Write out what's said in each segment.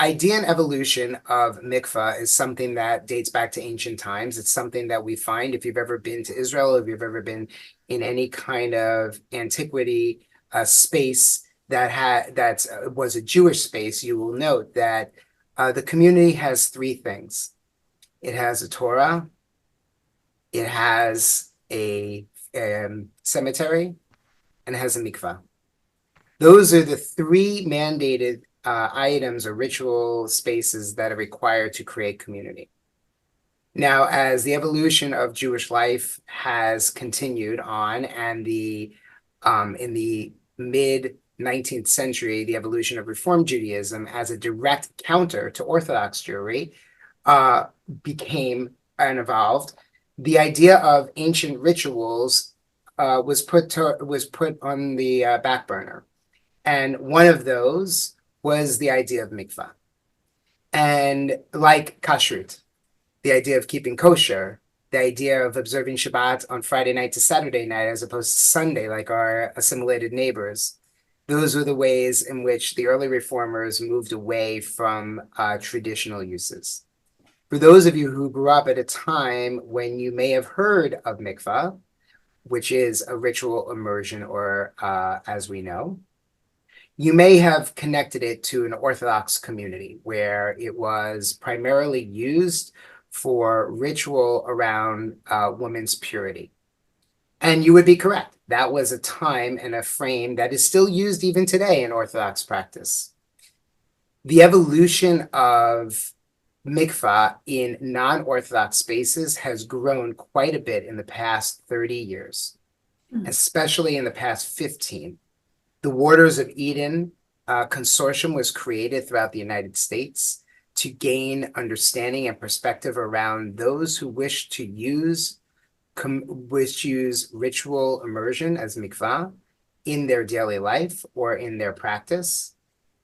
idea and evolution of mikvah is something that dates back to ancient times. It's something that we find if you've ever been to Israel, if you've ever been in any kind of antiquity space that was a Jewish space, you will note that the community has three things. It has a Torah, it has a cemetery, and it has a mikvah. Those are the three mandated items or ritual spaces that are required to create community. Now, as the evolution of Jewish life has continued on, and in the mid 19th century, the evolution of Reform Judaism as a direct counter to Orthodox Jewry became and evolved. The idea of ancient rituals was put on the back burner. And one of those was the idea of mikvah. And like kashrut, the idea of keeping kosher, the idea of observing Shabbat on Friday night to Saturday night as opposed to Sunday, like our assimilated neighbors. Those were the ways in which the early reformers moved away from traditional uses. For those of you who grew up at a time when you may have heard of mikvah, which is a ritual immersion, or as we know, you may have connected it to an Orthodox community where it was primarily used for ritual around women's purity. And you would be correct. That was a time and a frame that is still used even today in Orthodox practice. The evolution of mikvah in non-Orthodox spaces has grown quite a bit in the past 30 years, especially in the past 15. The Waters of Eden consortium was created throughout the United States to gain understanding and perspective around those who wish to use ritual immersion as mikvah in their daily life or in their practice.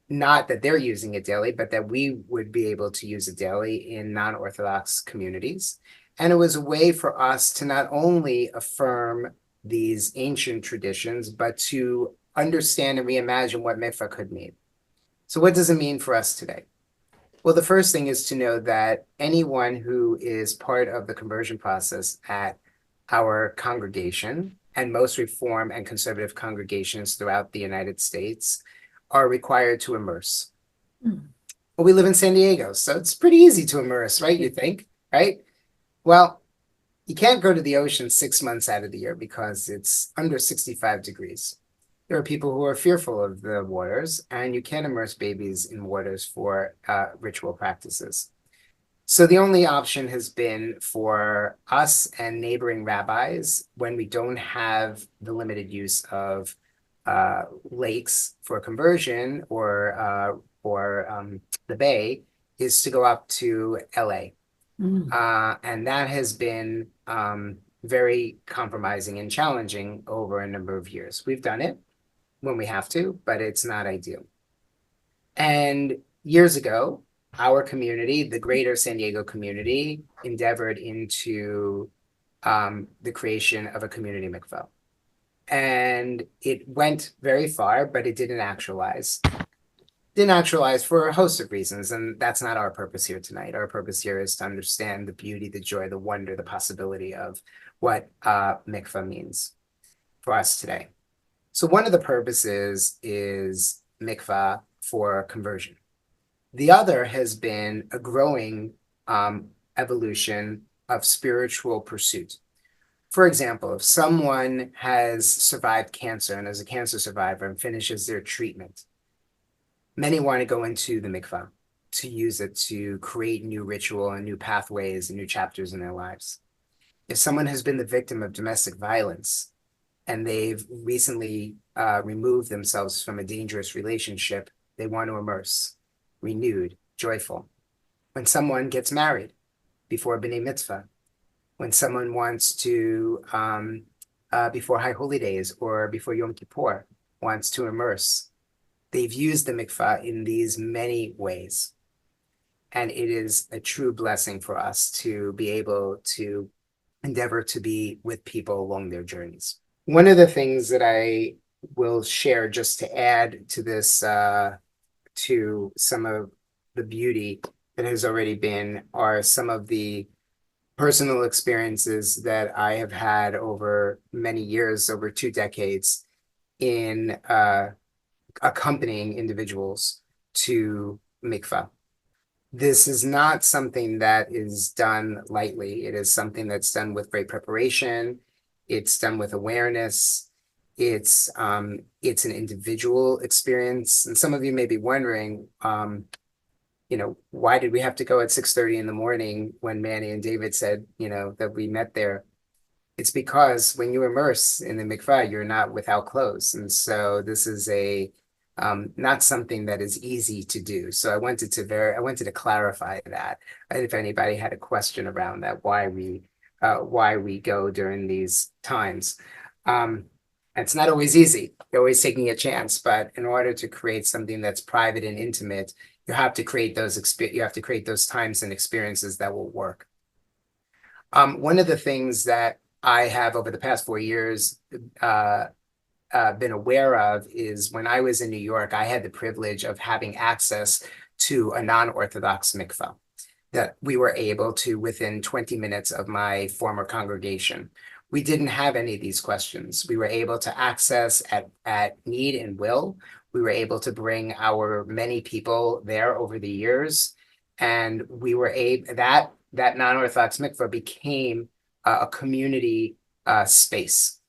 Not that they're using it daily, but that we would be able to use it daily in non-Orthodox communities. And it was a way for us to not only affirm these ancient traditions, but to understand and reimagine what mikvah could mean. So what does it mean for us today? Well, the first thing is to know that anyone who is part of the conversion process at our congregation, and most Reform and conservative congregations throughout the United States, are required to immerse. Well, we live in San Diego, so it's pretty easy to immerse, right? You think, right? Well, you can't go to the ocean 6 months out of the year because it's under 65 degrees. There are people who are fearful of the waters, and you can't immerse babies in waters for ritual practices. So the only option has been for us and neighboring rabbis, when we don't have the limited use of lakes for conversion or the bay, is to go up to LA. And that has been very compromising and challenging over a number of years. We've done it when we have to, but it's not ideal. And years ago, our community, the greater San Diego community, endeavored into the creation of a community mikvah. And it went very far, but it didn't actualize. Didn't actualize for a host of reasons, and that's not our purpose here tonight. Our purpose here is to understand the beauty, the joy, the wonder, the possibility of what mikvah means for us today. So one of the purposes is mikvah for conversion. The other has been a growing evolution of spiritual pursuit. For example, if someone has survived cancer and is a cancer survivor and finishes their treatment, many want to go into the mikvah to use it to create new ritual and new pathways and new chapters in their lives. If someone has been the victim of domestic violence and they've recently removed themselves from a dangerous relationship, they want to immerse, renewed, joyful. When someone gets married before B'nai Mitzvah, when someone wants to, before High Holy Days or before Yom Kippur, wants to immerse, they've used the mikvah in these many ways. And it is a true blessing for us to be able to endeavor to be with people along their journeys. One of the things that I will share just to add to this, to some of the beauty that has already been are some of the personal experiences that I have had over many years, over 2 decades, in accompanying individuals to mikvah. This is not something that is done lightly. It is something that's done with great preparation. It's done with awareness. It's an individual experience. And some of you may be wondering, why did we have to go at 6:30 in the morning when Manny and David said, that we met there? It's because when you immerse in the mikvah, you're not without clothes. And so this is not something that is easy to do. So I wanted to clarify that. And if anybody had a question around that, why we go during these times. It's not always easy. You're always taking a chance, but in order to create something that's private and intimate, you have to create those times and experiences that will work. One of the things that I have over the past 4 years been aware of is when I was in New York, I had the privilege of having access to a non-Orthodox mikvah that we were able to within 20 minutes of my former congregation. We didn't have any of these questions. We were able to access at need and will. We were able to bring our many people there over the years, and we were able that non-Orthodox mikvah became a community space,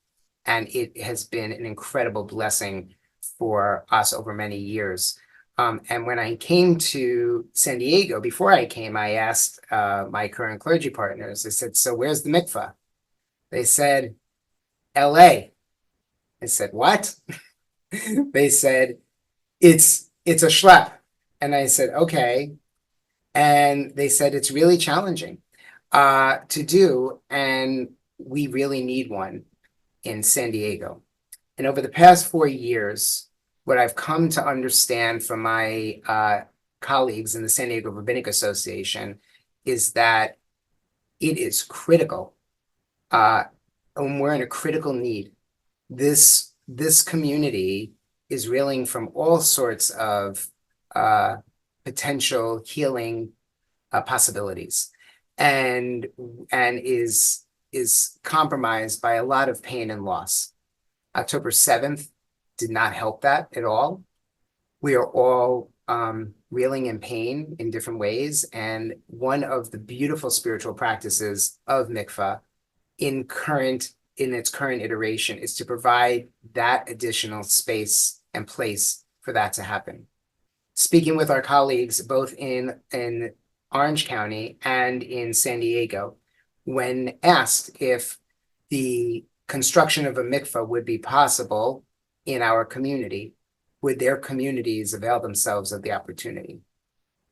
and it has been an incredible blessing for us over many years. And when I came to San Diego, before I came, I asked my current clergy partners, I said, so where's the mikvah? They said, LA. I said, what? They said, it's a schlep. And I said, okay. And they said, it's really challenging to do. And we really need one in San Diego. And over the past 4 years, what I've come to understand from my colleagues in the San Diego Rabbinic Association is that it is critical, and we're in a critical need. This community is reeling from all sorts of potential healing possibilities, and is compromised by a lot of pain and loss. October 7th did not help that at all. We are all reeling in pain in different ways. And one of the beautiful spiritual practices of mikvah in its current iteration is to provide that additional space and place for that to happen. Speaking with our colleagues, both in Orange County and in San Diego, when asked if the construction of a mikvah would be possible in our community, would their communities avail themselves of the opportunity?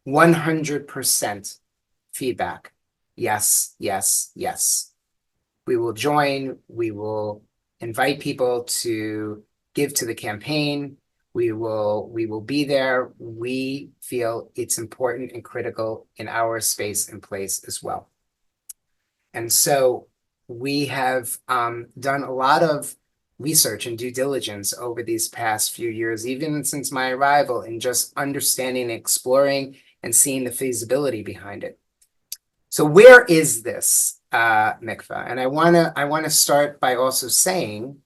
100% feedback. Yes, yes, yes. We will join. We will invite people to give to the campaign. We will be there. We feel it's important and critical in our space and place as well. And so we have done a lot of research and due diligence over these past few years, even since my arrival, in just understanding, exploring, and seeing the feasibility behind it. So where is this mikvah? And I wanna start by also saying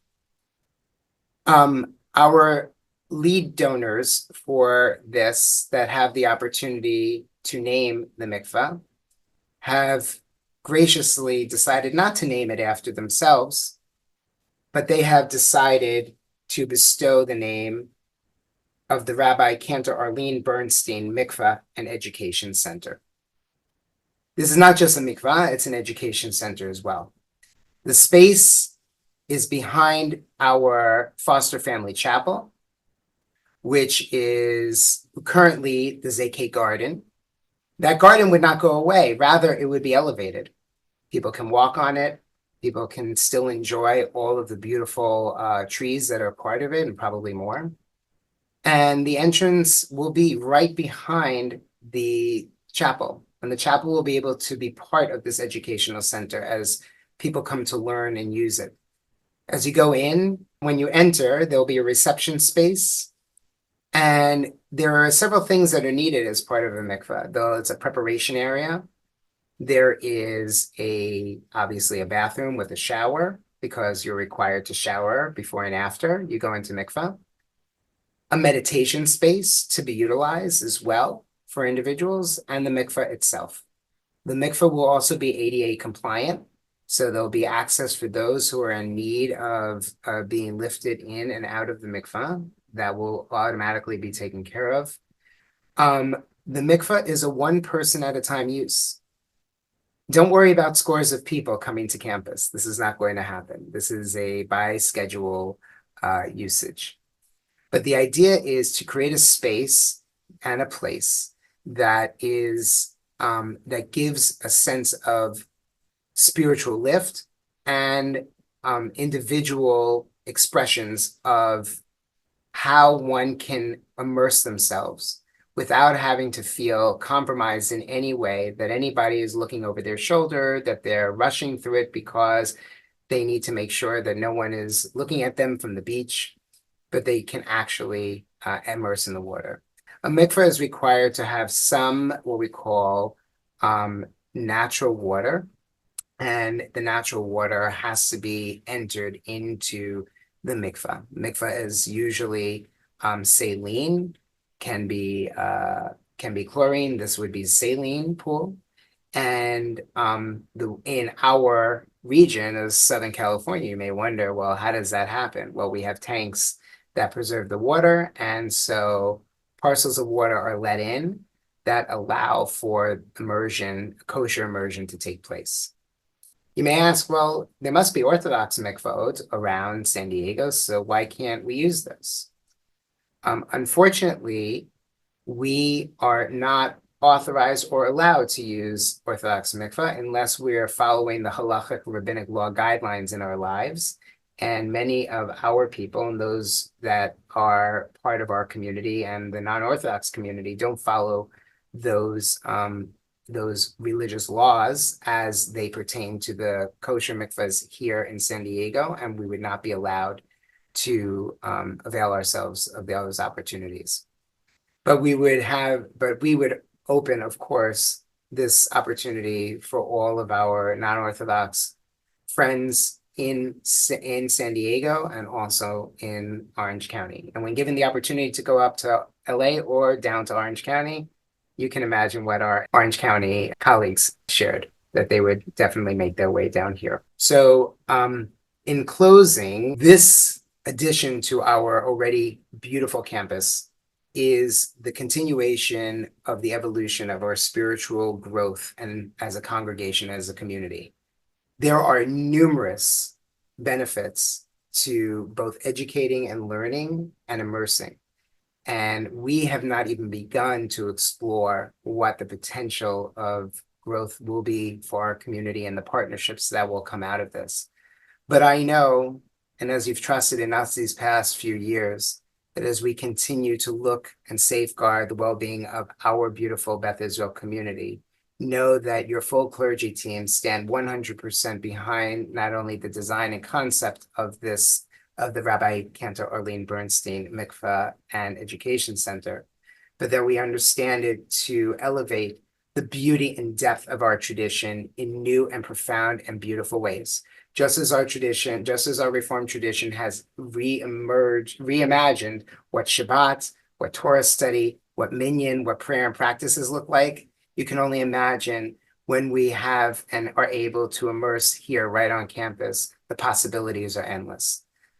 our lead donors for this that have the opportunity to name the mikvah have graciously decided not to name it after themselves, but they have decided to bestow the name of the Rabbi Cantor Arlene Bernstein Mikvah and Education Center. This is not just a mikvah, it's an education center as well. The space is behind our foster family chapel, which is currently the Zeke Garden. That garden would not go away. Rather, it would be elevated. People can walk on it. People can still enjoy all of the beautiful trees that are part of it, and probably more. And the entrance will be right behind the chapel. And the chapel will be able to be part of this educational center as people come to learn and use it. As you go in, when you enter, there'll be a reception space. And there are several things that are needed as part of a mikvah, though it's a preparation area. There is obviously a bathroom with a shower because you're required to shower before and after you go into mikvah. A meditation space to be utilized as well for individuals, and the mikvah itself. The mikvah will also be ADA compliant, so there'll be access for those who are in need of being lifted in and out of the mikvah. That will automatically be taken care of. The mikvah is a one person at a time use. Don't worry about scores of people coming to campus. This is not going to happen. This is a by schedule usage. But the idea is to create a space and a place that gives a sense of spiritual lift and individual expressions of how one can immerse themselves without having to feel compromised in any way, that anybody is looking over their shoulder, that they're rushing through it because they need to make sure that no one is looking at them from the beach, but they can actually immerse in the water. A mikveh is required to have some what we call natural water, and the natural water has to be entered into the mikveh. Mikveh is usually saline, can be chlorine. This would be saline pool. And in our region of Southern California, you may wonder, well, how does that happen? Well, we have tanks that preserve the water, and so parcels of water are let in that allow for immersion, kosher immersion to take place. You may ask, well, there must be Orthodox mikvahot around San Diego, so why can't we use this? Unfortunately, we are not authorized or allowed to use Orthodox mikvah unless we are following the halachic rabbinic law guidelines in our lives. And many of our people and those that are part of our community and the non-Orthodox community don't follow those religious laws as they pertain to the kosher mikvahs here in San Diego, and we would not be allowed to avail ourselves of those opportunities. But we would open, of course, this opportunity for all of our non-Orthodox friends in San Diego and also in Orange County. And when given the opportunity to go up to LA or down to Orange County, you can imagine what our Orange County colleagues shared, that they would definitely make their way down here. So in closing, this addition to our already beautiful campus is the continuation of the evolution of our spiritual growth and as a congregation, as a community. There are numerous benefits to both educating and learning and immersing. And we have not even begun to explore what the potential of growth will be for our community and the partnerships that will come out of this. But I know, and as you've trusted in us these past few years, that as we continue to look and safeguard the well-being of our beautiful Beth Israel community, know that your full clergy team stand 100% behind not only the design and concept of the Rabbi Cantor Arlene Bernstein Mikvah and Education Center, but that we understand it to elevate the beauty and depth of our tradition in new and profound and beautiful ways. Just as our Reformed tradition has reimagined what Shabbat, what Torah study, what minyan, what prayer and practices look like, you can only imagine when we have and are able to immerse here right on campus, the possibilities are endless.